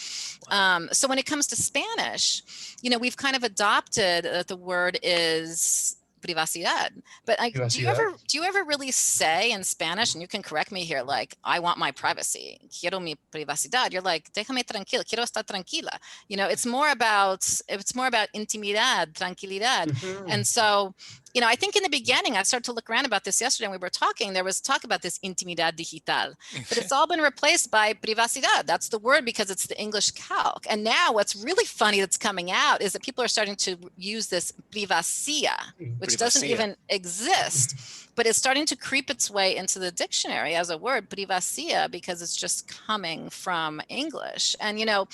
So when it comes to Spanish, you know, we've kind of adopted that the word is privacidad. But do you ever really say in Spanish, and you can correct me here, like, I want my privacy, quiero mi privacidad? You're like, déjame tranquila, quiero estar tranquila. You know, it's more about intimidad, tranquilidad. And so, you know, I think in the beginning, I started to look around about this yesterday, and we were talking, there was talk about this intimidad digital, but it's all been replaced by privacidad. That's the word because it's the English calc. And now what's really funny that's coming out is that people are starting to use this privacia, which doesn't even exist, but it's starting to creep its way into the dictionary as a word, privacia, because it's just coming from English. And, you know,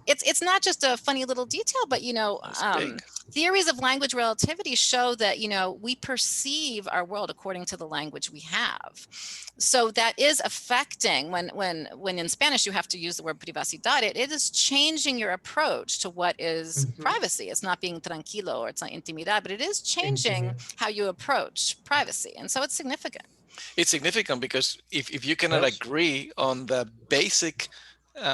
it's not just a funny little detail, but, you know, theories of language relativity show that, you know, we perceive our world according to the language we have. So that is affecting when in Spanish you have to use the word privacidad, it is changing your approach to what is privacy. It's not being tranquilo or it's not intimidad, but it is changing how you approach privacy. And so it's significant. It's significant because if you cannot agree on the basic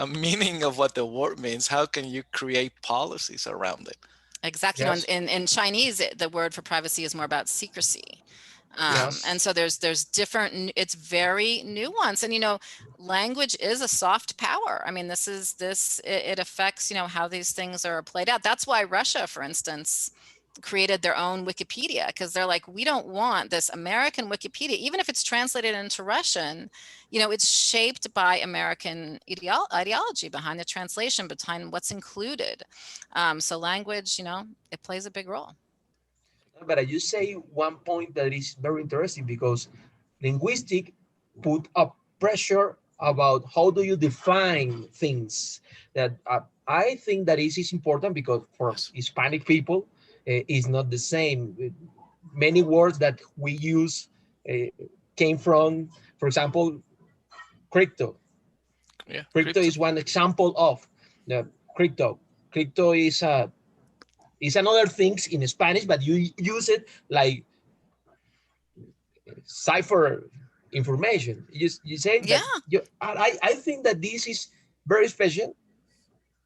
meaning of what the word means, how can you create policies around it? Exactly. You know, in Chinese, the word for privacy is more about secrecy. And so there's different, it's very nuanced. And, you know, language is a soft power. I mean, it affects, you know, how these things are played out. That's why Russia, for instance, created their own Wikipedia, because they're like, we don't want this American Wikipedia, even if it's translated into Russian, you know, it's shaped by American ideology behind the translation, behind what's included. So language, you know, it plays a big role. But you say one point that is very interesting, because linguistic put a pressure about how do you define things. That I think that is important, because for Hispanic people, is not the same. Many words that we use came from, for example, crypto. Yeah, crypto is one example of the crypto. Crypto is another things in Spanish, but you use it like cipher information. You say that I think that this is very special,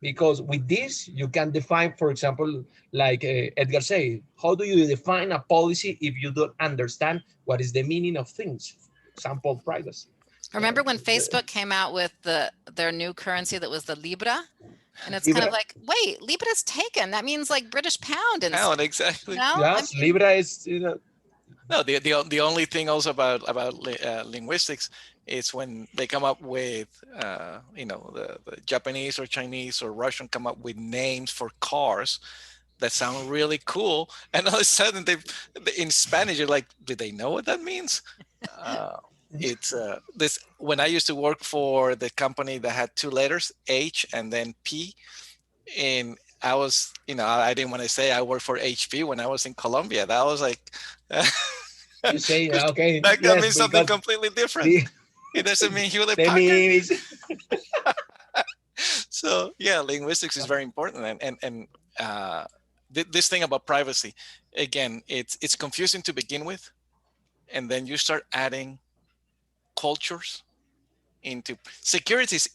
because with this you can define, for example, like Edgar say, how do you define a policy if you don't understand what is the meaning of things? Example, privacy. Remember when Facebook came out with their new currency that was the Libra? And it's kind of like, wait, Libra is taken. That means like British pound. And pound, exactly. No? Yes, I mean, Libra is, you know. No, the only thing also about linguistics is when they come up with, you know, the Japanese or Chinese or Russian come up with names for cars that sound really cool, and all of a sudden in Spanish you're like, do they know what that means? It's this when I used to work for the company that had two letters, H and then P, and I was, you know, I didn't want to say I worked for HP when I was in Colombia. That was like, you say, okay, that means something completely different. It doesn't mean Hewlett Packard. So yeah, linguistics is very important, and this thing about privacy, again, it's confusing to begin with, and then you start adding cultures into security. Is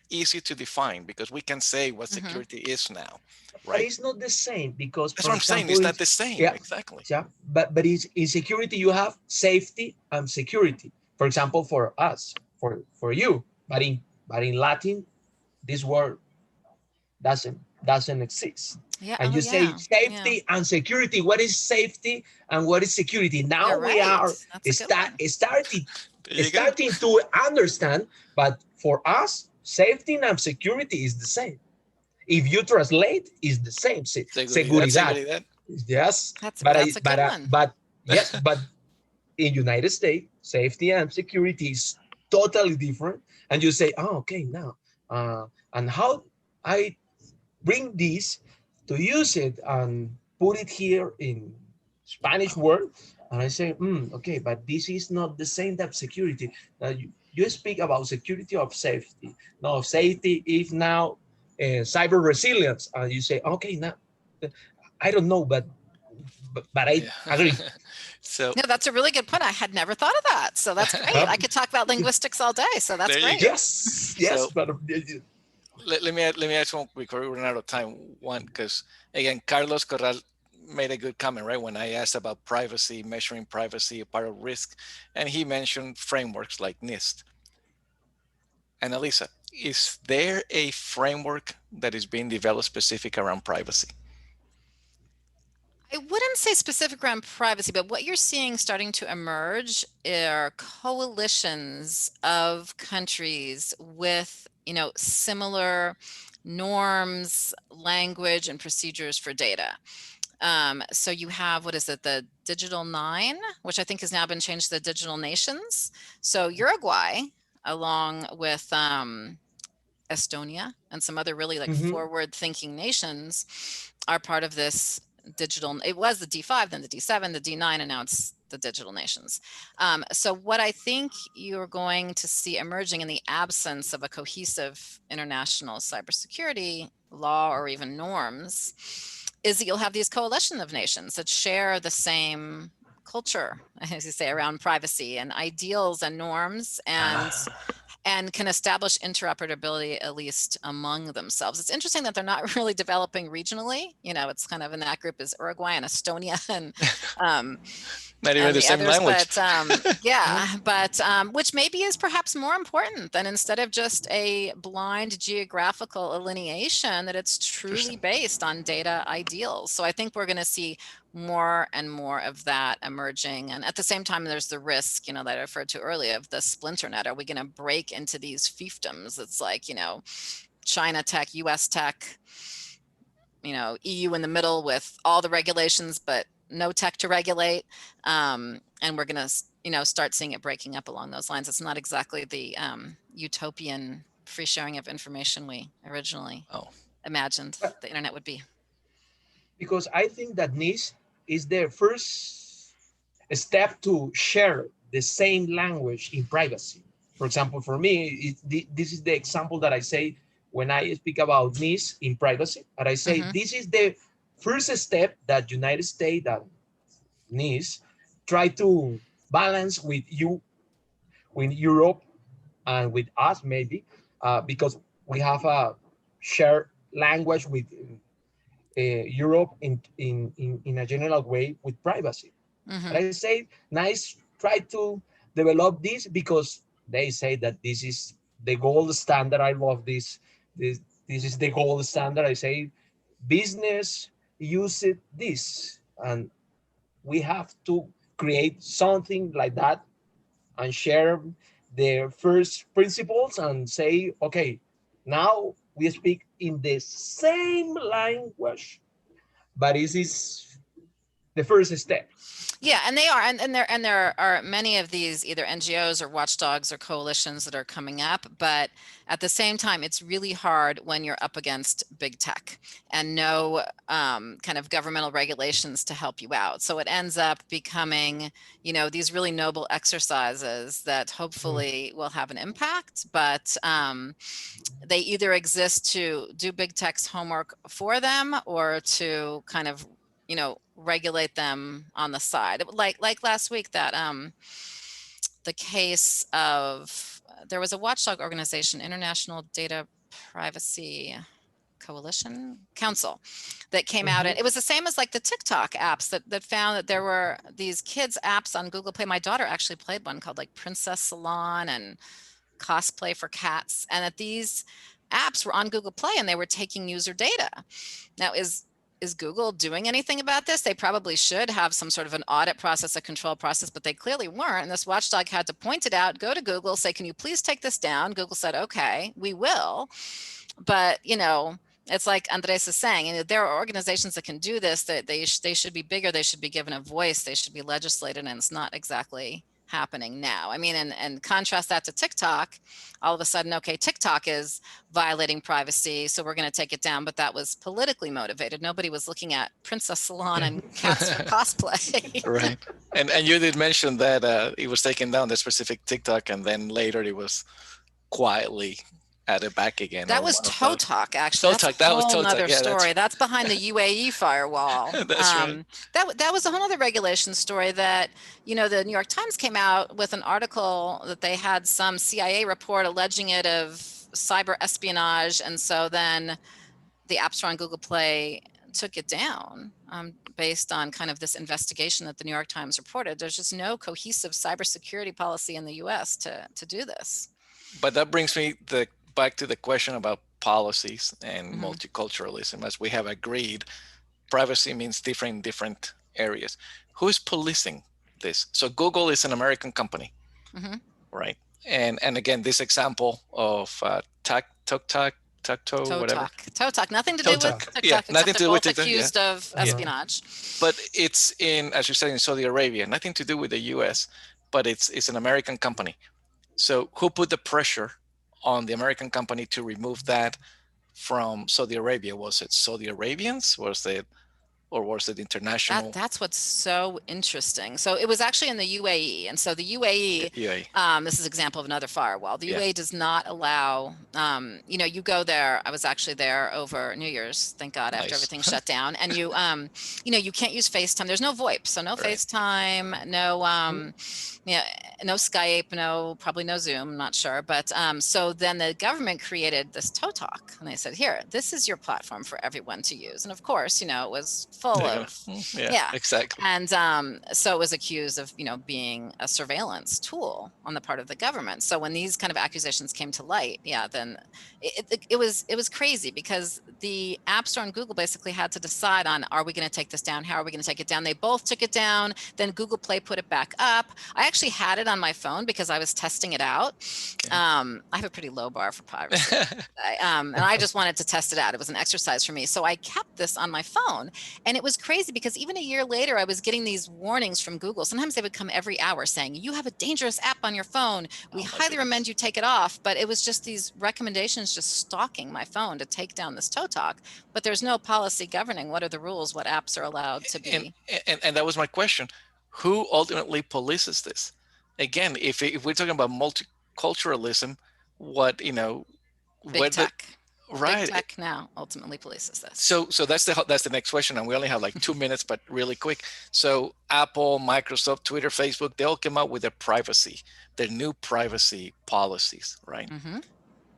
easy to define because we can say what security is now, right? But it's not the same, because that's what I'm saying. It's not the same. Yeah, exactly. Yeah, but in security you have safety and security. For example, for us, for you, but in Latin, this word doesn't exist. Yeah, and you say safety and security. What is safety and what is security? Now we are starting to understand, but for us, safety and security is the same. If you translate, it's the same. Seguridad, Seguridad. seguridad. Yes, That's a good one. but yes, but in United States, safety and security is totally different. And you say, oh, okay, now, and how I bring this to use it and put it here in Spanish word. And I say, okay, but this is not the same type of security. Now you speak about security of safety. No, safety if now cyber resilience. And you say, okay, now, I don't know, but I Yeah. agree. So No, that's a really good point. I had never thought of that. So that's great. I could talk about linguistics all day. So that's there you great. go. Yes, So yes, but let me ask one before we run out of time. One, because again, Carlos Corral made a good comment, right? When I asked about privacy, measuring privacy, a part of risk, and he mentioned frameworks like NIST. Annalisa, is there a framework that is being developed specific around privacy? I wouldn't say specific around privacy, but what you're seeing starting to emerge are coalitions of countries with, similar norms, language, and procedures for data. So you have, what is it, the Digital Nine, which I think has now been changed to the Digital Nations. So Uruguay, along with Estonia and some other really forward-thinking nations, are part of this digital. It was the D5, then the D7, the D9, and now it's the digital nations. So what I think you're going to see emerging in the absence of a cohesive international cybersecurity law or even norms is that you'll have these coalition of nations that share the same culture, as you say, around privacy and ideals and norms, and can establish interoperability at least among themselves. It's interesting that they're not really developing regionally. It's kind of in that group is Uruguay and Estonia and Not even the same others, language. but which maybe is perhaps more important than instead of just a blind geographical alienation, that it's truly based on data ideals. So I think we're going to see more and more of that emerging. And at the same time, there's the risk, that I referred to earlier of the splinter net. Are we going to break into these fiefdoms? It's like, China tech, US tech, EU in the middle with all the regulations, but no tech to regulate. And we're going to, start seeing it breaking up along those lines. It's not exactly the utopian free sharing of information we originally imagined the internet would be. Because I think that NIST is the first step to share the same language in privacy. For example, for me, this is the example that I say when I speak about NIST in privacy, and I say this is the first step that United States and NIST try to balance with Europe and with us maybe, because we have a shared language with Europe in a general way with privacy. And I say, nice, try to develop this because they say that this is the gold standard. I love this. This is the gold standard. I say, business use it this, and we have to create something like that and share the first principles and say, okay, now we speak in the same language, but this is the first step. Yeah, and they are, and there are many of these either NGOs or watchdogs or coalitions that are coming up. But at the same time, it's really hard when you're up against big tech and no kind of governmental regulations to help you out. So it ends up becoming, these really noble exercises that hopefully will have an impact, but they either exist to do big tech's homework for them or to kind of regulate them on the side. Like last week that the case of there was a watchdog organization, International Data Privacy Coalition Council, that came out, and it was the same as like the TikTok apps that found that there were these kids apps on Google Play. My daughter actually played one called like Princess Salon and Cosplay for Cats, and that these apps were on Google Play and they were taking user data. Now, is Google doing anything about this? They probably should have some sort of an audit process, a control process, but they clearly weren't. And this watchdog had to point it out, go to Google, say, can you please take this down? Google said, okay, we will. But, It's like Andres is saying, there are organizations that can do this, that they should be bigger, they should be given a voice, they should be legislated, and it's not exactly happening now. I mean, and contrast that to TikTok, all of a sudden, okay, TikTok is violating privacy, so we're going to take it down, but that was politically motivated. Nobody was looking at Princess Salon and cats for cosplay. Right. And you did mention that it was taken down, the specific TikTok, and then later it was quietly added back again. That was TikTok, actually. TikTok, that's a that was whole TikTok. other Yeah, story. That's behind the UAE firewall. That's right. That was a whole other regulation story that, the New York Times came out with an article that they had some CIA report alleging it of cyber espionage. And so then the App Store on Google Play took it down based on kind of this investigation that the New York Times reported. There's just no cohesive cybersecurity policy in the US to do this. But that brings me back to the question about policies and multiculturalism. As we have agreed, privacy means different in different areas. Who is policing this? So Google is an American company, right? And again, this example of whatever. TikTok, nothing to do with TikTok. Yeah, nothing to do with TikTok. Accused of espionage. But it's in, as you said, in Saudi Arabia, nothing to do with the US, but it's an American company. So who put the pressure on the American company to remove that from Saudi Arabia? Was it Saudi Arabians? Was it international? That's what's so interesting. So it was actually in the UAE. And so the UAE, this is an example of another firewall. The UAE does not allow, you go there. I was actually there over New Year's, thank God, after everything shut down. And you can't use FaceTime. There's no VoIP. So no FaceTime, no Skype, probably no Zoom, I'm not sure. But so then the government created this TikTok, and they said, here, this is your platform for everyone to use. And of course, it was full of exactly. And so it was accused of being a surveillance tool on the part of the government. So when these kind of accusations came to light, then it was crazy, because the App Store and Google basically had to decide on, are we going to take this down? How are we going to take it down? They both took it down. Then Google Play put it back up. I actually had it on my phone because I was testing it out. I have a pretty low bar for privacy. And I just wanted to test it out. It was an exercise for me. So I kept this on my phone. And it was crazy because even a year later, I was getting these warnings from Google. Sometimes they would come every hour saying, you have a dangerous app on your phone. We highly recommend you take it off. But it was just these recommendations just stalking my phone to take down this TikTok. But there's no policy governing what are the rules, what apps are allowed to be. And that was my question. Who ultimately polices this? Again, if we're talking about multiculturalism, Big tech. Right. Big tech now ultimately polices this. So that's the next question, and we only have like 2 minutes, but really quick. So Apple, Microsoft, Twitter, Facebook, they all came out with their new privacy policies, right?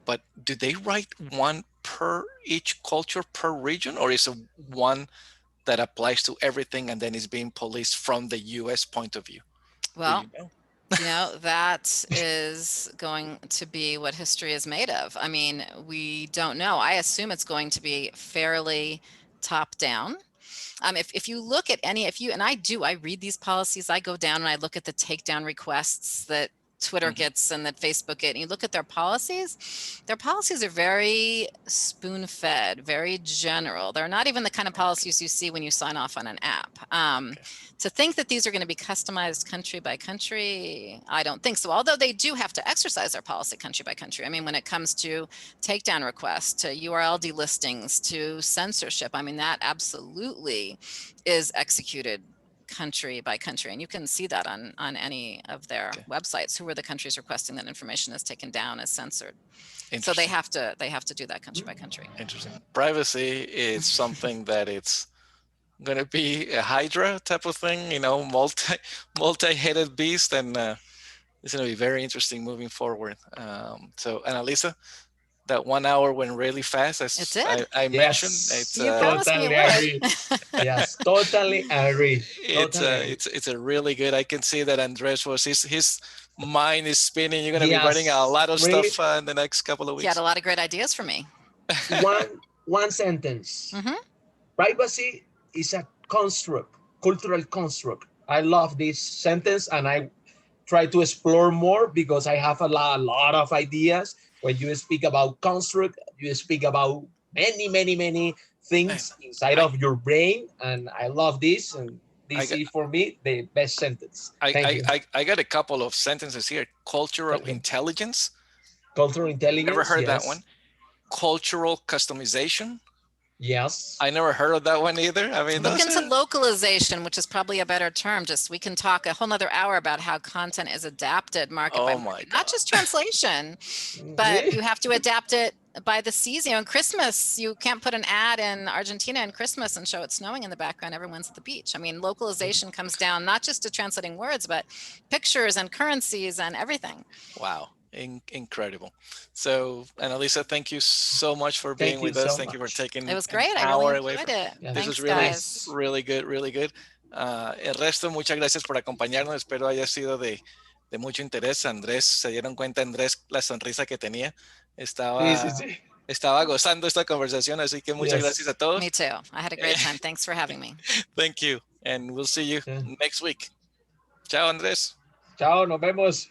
But do they write one per each culture, per region, or is it one that applies to everything and then is being policed from the US point of view? Well, that is going to be what history is made of. I mean, we don't know. I assume it's going to be fairly top down. If you look at I read these policies, I go down and I look at the takedown requests that Twitter gets and that Facebook gets, and you look at their policies are very spoon-fed, very general. They're not even the kind of policies you see when you sign off on an app. To think that these are going to be customized country by country, I don't think so. Although they do have to exercise their policy country by country. I mean, when it comes to takedown requests, to URL delistings, to censorship, I mean, that absolutely is executed country by country, and you can see that on any of their websites. Who are the countries requesting that information is taken down, is censored? So they have to do that country by country. Interesting. Privacy is something that it's going to be a hydra type of thing, multi-headed beast, and it's going to be very interesting moving forward. So Annalisa, that 1 hour went really fast, as I mentioned. It's totally agree. Yes, totally agree. It's a really good. I can see that Andres his mind is spinning. You're going to be writing a lot of stuff in the next couple of weeks. He had a lot of great ideas for me. One sentence. Privacy is a construct, cultural construct. I love this sentence, and I try to explore more because I have a lot of ideas. When you speak about construct, you speak about many things inside I, of your brain. And I love this. And I this got is for me the best sentence. I, Thank I, you. I I got a couple of sentences here. Cultural Tell me. intelligence. Cultural Never intelligence, heard that one. yes. Cultural customization. Yes. I never heard of that one either. I mean, Look those into are, localization, which is probably a better term. Just we can talk a whole nother hour about how content is adapted market by oh my market, not God. just translation, but you have to adapt it by the season. You know, in Christmas, you can't put an ad in Argentina in Christmas and show it snowing in the background. Everyone's at the beach. I mean, localization comes down not just to translating words, but pictures and currencies and everything. Wow. Incredible. So, Annalisa, thank you so much for being Thank you with us. so Thank you for much. It taking was an great. I really hour away enjoyed from it. Yes. this was Thanks, really, guys. really good, really good. El resto, muchas gracias por acompañarnos. Espero haya sido de mucho interés. Andrés, se dieron cuenta, Andrés, la sonrisa que tenía. Sí, sí, Estaba, sí. estaba gozando esta conversación, así que muchas gracias a Yes. todos. Me too. I had a great time. Thanks for having me. Thank you. And we'll see you Yeah. next week. Chao, Andrés. Chao, nos vemos.